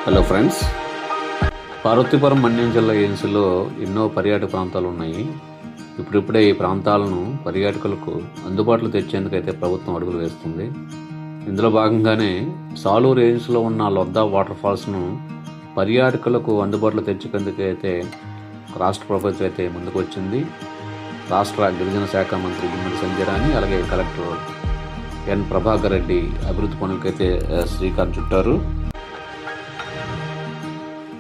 Hello friends, Parvathipuram Manyam జిల్లా ఏజెన్సీలో ఎన్నో పర్యాటక ప్రాంతాలు ఉన్నాయి. ఇప్పుడిప్పుడే ఈ ప్రాంతాలను పర్యాటకులకు అందుబాటులో తెచ్చేందుకైతే ప్రభుత్వం అడుగులు వేస్తుంది. ఇందులో భాగంగానే సాలూరు ఏజెన్సీలో ఉన్న లొద్దా వాటర్ ఫాల్స్ను పర్యాటకులకు అందుబాటులో తెచ్చేందుకైతే రాష్ట్ర ప్రభుత్వం అయితే ముందుకు వచ్చింది. రాష్ట్ర గిరిజన శాఖ మంత్రి గుమ్మడి సంజయ్ రాణి, అలాగే కలెక్టర్ ఎన్ ప్రభాకర్ రెడ్డి అభివృద్ధి పనులకైతే శ్రీకారం చుట్టారు.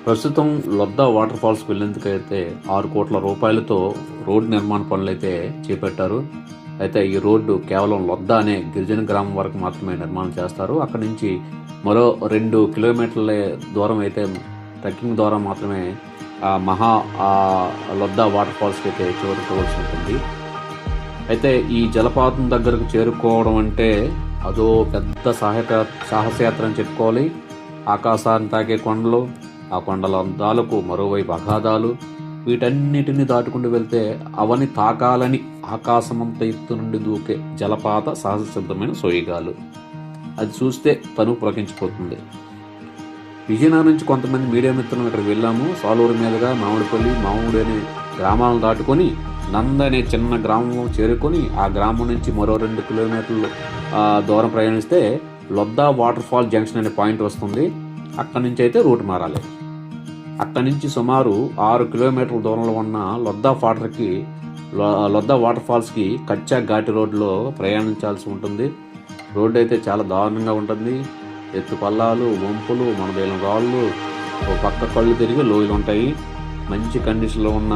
ప్రస్తుతం లొద్దా వాటర్ ఫాల్స్కి వెళ్లేందుకైతే 6 కోట్ల రూపాయలతో రోడ్డు నిర్మాణ పనులు అయితే చేపట్టారు. అయితే ఈ రోడ్డు కేవలం లొద్దా అనే గిరిజన గ్రామం వరకు మాత్రమే నిర్మాణం చేస్తారు. అక్కడి నుంచి మరో 2 కిలోమీటర్ల దూరం అయితే ట్రెక్కింగ్ ద్వారా మాత్రమే లొద్దా వాటర్ ఫాల్స్కి అయితే చేరుకోవాల్సి ఉంటుంది. అయితే ఈ జలపాతం దగ్గరకు చేరుకోవడం అంటే అదో పెద్ద సాహసయాత్ర అని చెప్పుకోవాలి. ఆకాశాన్ని తాకే కొండలు, ఆ కొండల అందాలకు మరోవైపు అగాధాలు, వీటన్నిటిని దాటుకుంటూ వెళ్తే అవని తాకాలని ఆకాశమంత ఎత్తు నుండి దూకే జలపాత సహజసిద్ధమైన సోయిగాలు. అది చూస్తే తను పులకించిపోతుంది. విజయనగరం నుంచి కొంతమంది మీడియా మిత్రులు ఇక్కడికి వెళ్ళాము. సాలూరు మీదుగా మామిడిపల్లి, మామిడి అనే గ్రామాలను దాటుకొని నంద అనే చిన్న గ్రామం చేరుకొని ఆ గ్రామం నుంచి మరో 2 కిలోమీటర్లు దూరం ప్రయాణిస్తే లొద్దా వాటర్ ఫాల్ జంక్షన్ అనే పాయింట్ వస్తుంది. అక్కడి నుంచి అయితే రూట్ మారాలి. అక్కడి నుంచి సుమారు 6 కిలోమీటర్ల దూరంలో ఉన్న లొద్దా వాటర్ ఫాల్స్కి కచ్చా ఘాటి రోడ్లో ప్రయాణించాల్సి ఉంటుంది. రోడ్డు అయితే చాలా దారుణంగా ఉంటుంది. ఎత్తు పల్లాలు, వంపులు, మనదేలం రాళ్ళు, పక్క కళ్ళు తిరిగి లోయలు ఉంటాయి. మంచి కండిషన్లో ఉన్న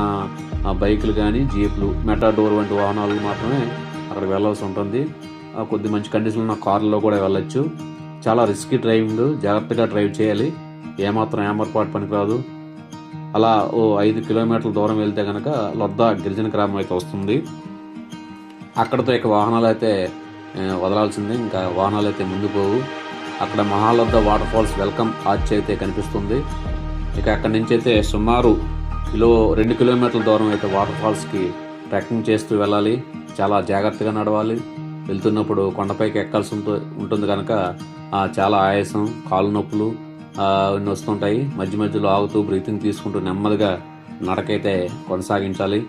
బైకులు కానీ, జీపులు, మెటాడోర్ వంటి వాహనాలు మాత్రమే అక్కడికి వెళ్ళాల్సి ఉంటుంది. కొద్ది మంచి కండిషన్లో ఉన్న కార్లలో కూడా వెళ్ళొచ్చు. చాలా రిస్కీ డ్రైవింగ్, జాగ్రత్తగా డ్రైవ్ చేయాలి. ఏమాత్రం ఏమరపాటు పనికిరాదు. అలా 5 కిలోమీటర్ల దూరం వెళ్తే కనుక లొద్దా గిరిజన గ్రామం అయితే వస్తుంది. అక్కడితో ఇక వాహనాలు అయితే వదలాల్సిందే. ఇంకా వాహనాలు అయితే ముందు పోవు. అక్కడ మహాలొద్దా వాటర్ ఫాల్స్ వెల్కమ్ ఆర్చ్ అయితే కనిపిస్తుంది. ఇక అక్కడి నుంచి అయితే సుమారు 2 కిలోమీటర్ల దూరం అయితే వాటర్ ఫాల్స్కి ట్రెక్కింగ్ చేస్తూ వెళ్ళాలి. చాలా జాగ్రత్తగా నడవాలి. వెళ్తున్నప్పుడు కొండపైకి ఎక్కాల్సి ఉంటుంది కనుక చాలా ఆయాసం, కాళ్ళు నొప్పులు ఇన్ని వస్తుంటాయి. మధ్య మధ్యలో ఆగుతూ బ్రీతింగ్ తీసుకుంటూ నెమ్మదిగా నడకైతే కొనసాగించాలి.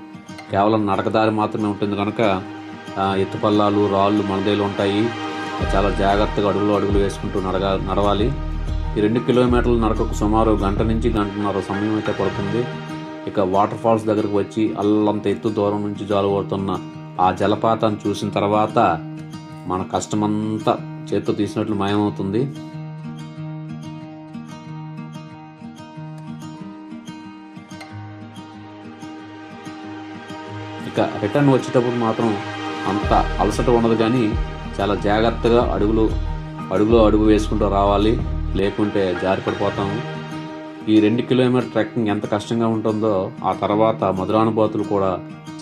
కేవలం నడకదారి మాత్రమే ఉంటుంది కనుక ఎత్తుపల్లాలు, రాళ్ళు, మనదేలు ఉంటాయి. చాలా జాగ్రత్తగా అడుగులు వేసుకుంటూ నడవాలి. ఈ 2 కిలోమీటర్ల నడకకు సుమారు 1 గంట నుంచి 1.5 గంటల సమయం అయితే పడుతుంది. ఇక వాటర్ ఫాల్స్ దగ్గరకు వచ్చి అల్లంత ఎత్తు దూరం నుంచి జాలువడుతున్న ఆ జలపాతాన్ని చూసిన తర్వాత మన కష్టమంతా చేత్తో తీసినట్లు మాయమవుతుంది. ఇక రిటర్న్ వచ్చేటప్పుడు మాత్రం అంత అలసట ఉండదు, కానీ చాలా జాగ్రత్తగా అడుగు వేసుకుంటూ రావాలి. లేకుంటే జారి పడిపోతాము. ఈ 2 కిలోమీటర్ ట్రెక్కింగ్ ఎంత కష్టంగా ఉంటుందో ఆ తర్వాత మధురానుభూతులు కూడా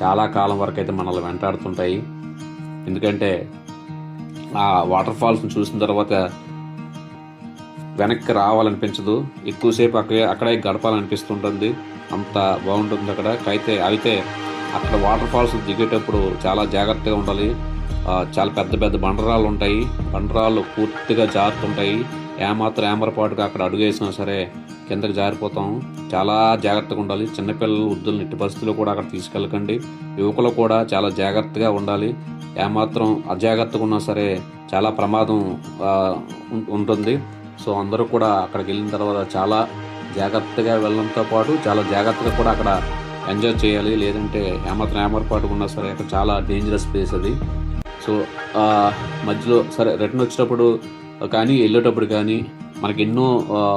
చాలా కాలం వరకు అయితే మనల్ని వెంటాడుతుంటాయి. ఎందుకంటే ఆ వాటర్ ఫాల్స్ని చూసిన తర్వాత వెనక్కి రావాలనిపించదు. ఎక్కువసేపు అక్కడే గడపాలనిపిస్తుంటుంది. అంత బాగుంటుంది అక్కడ. అయితే అక్కడ వాటర్ ఫాల్స్ దిగేటప్పుడు చాలా జాగ్రత్తగా ఉండాలి. చాలా పెద్ద పెద్ద బండరాళ్ళు ఉంటాయి. బండరాళ్ళు పూర్తిగా జారుతుంటాయి. ఏమరపాటుగా అక్కడ అడుగు వేసినా సరే కిందకి జారిపోతాం. చాలా జాగ్రత్తగా ఉండాలి. చిన్నపిల్లలు, వృద్ధులను ఎట్టి పరిస్థితుల్లో కూడా అక్కడ తీసుకెళ్ళకండి. యువకులు కూడా చాలా జాగ్రత్తగా ఉండాలి. ఏమాత్రం అజాగ్రత్తగా ఉన్నా సరే చాలా ప్రమాదం ఉంటుంది. సో అందరూ కూడా అక్కడికి వెళ్ళిన తర్వాత చాలా జాగ్రత్తగా వెళ్ళడంతో పాటు చాలా జాగ్రత్తగా కూడా అక్కడ ఎంజాయ్ చేయాలి. లేదంటే ఏమరపాటుగా ఉన్నా సరే అక్కడ చాలా డేంజరస్ ప్లేస్ అది. సో మధ్యలో సరే రిటర్న్ వచ్చేటప్పుడు కానీ వెళ్ళేటప్పుడు కానీ మనకి ఎన్నో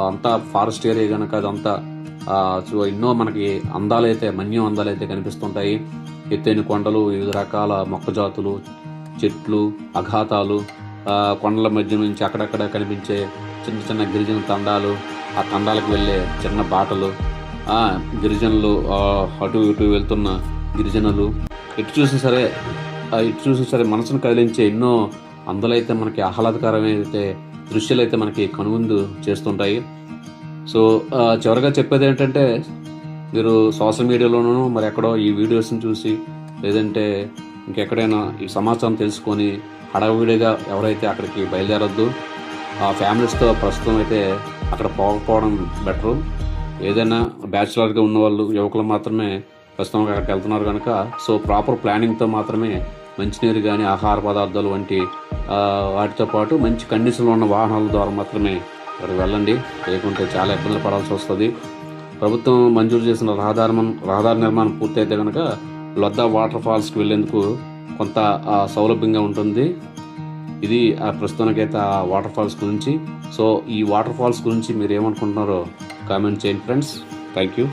అంతా ఫారెస్ట్ ఏరియా కనుక అదంతా సో ఎన్నో మనకి మన్యం అందాలైతే కనిపిస్తుంటాయి. ఎత్తైన కొండలు, వివిధ రకాల మొక్క జాతులు, చెట్లు, అఘాతాలు, కొండల మధ్య నుంచి అక్కడక్కడ కనిపించే చిన్న చిన్న గిరిజన తండాలు, ఆ తండాలకు వెళ్ళే చిన్న బాటలు, గిరిజనులు అటు ఇటు వెళ్తున్న గిరిజనులు, ఇటు చూసిన సరే మనసును కదిలించే ఎన్నో అందులైతే మనకి ఆహ్లాదకరమైతే దృశ్యాలు అయితే మనకి కనువిందు చేస్తుంటాయి. సో చివరిగా చెప్పేది ఏంటంటే, మీరు సోషల్ మీడియాలోనూ మరి ఎక్కడో ఈ వీడియోస్ని చూసి లేదంటే ఇంకెక్కడైనా ఈ సమాచారం తెలుసుకొని హడావిడిగా ఎవరైతే అక్కడికి బయలుదేరొద్దు. ఆ ఫ్యామిలీస్తో ప్రస్తుతం అయితే అక్కడ పోకపోవడం బెటరు. ఏదైనా బ్యాచిలర్గా ఉన్నవాళ్ళు యువకులు మాత్రమే ప్రస్తుతం అక్కడికి వెళ్తున్నారు కనుక సో ప్రాపర్ ప్లానింగ్తో మాత్రమే మంచినీరు కానీ ఆహార పదార్థాలు వంటి వాటితో పాటు మంచి కండిషన్లో ఉన్న వాహనాల ద్వారా మాత్రమే అక్కడికి వెళ్ళండి. లేకుంటే చాలా ఇబ్బందులు పడాల్సి వస్తుంది. ప్రభుత్వం మంజూరు చేసిన రహదారి నిర్మాణం పూర్తయితే కనుక లొద్దా వాటర్ ఫాల్స్కి వెళ్ళేందుకు కొంత సౌలభ్యంగా ఉంటుంది. ఇది ప్రస్తుతానికైతే ఆ వాటర్ ఫాల్స్ గురించి. సో ఈ వాటర్ ఫాల్స్ గురించి మీరు ఏమనుకుంటున్నారో కామెంట్ చేయండి ఫ్రెండ్స్. Thank you.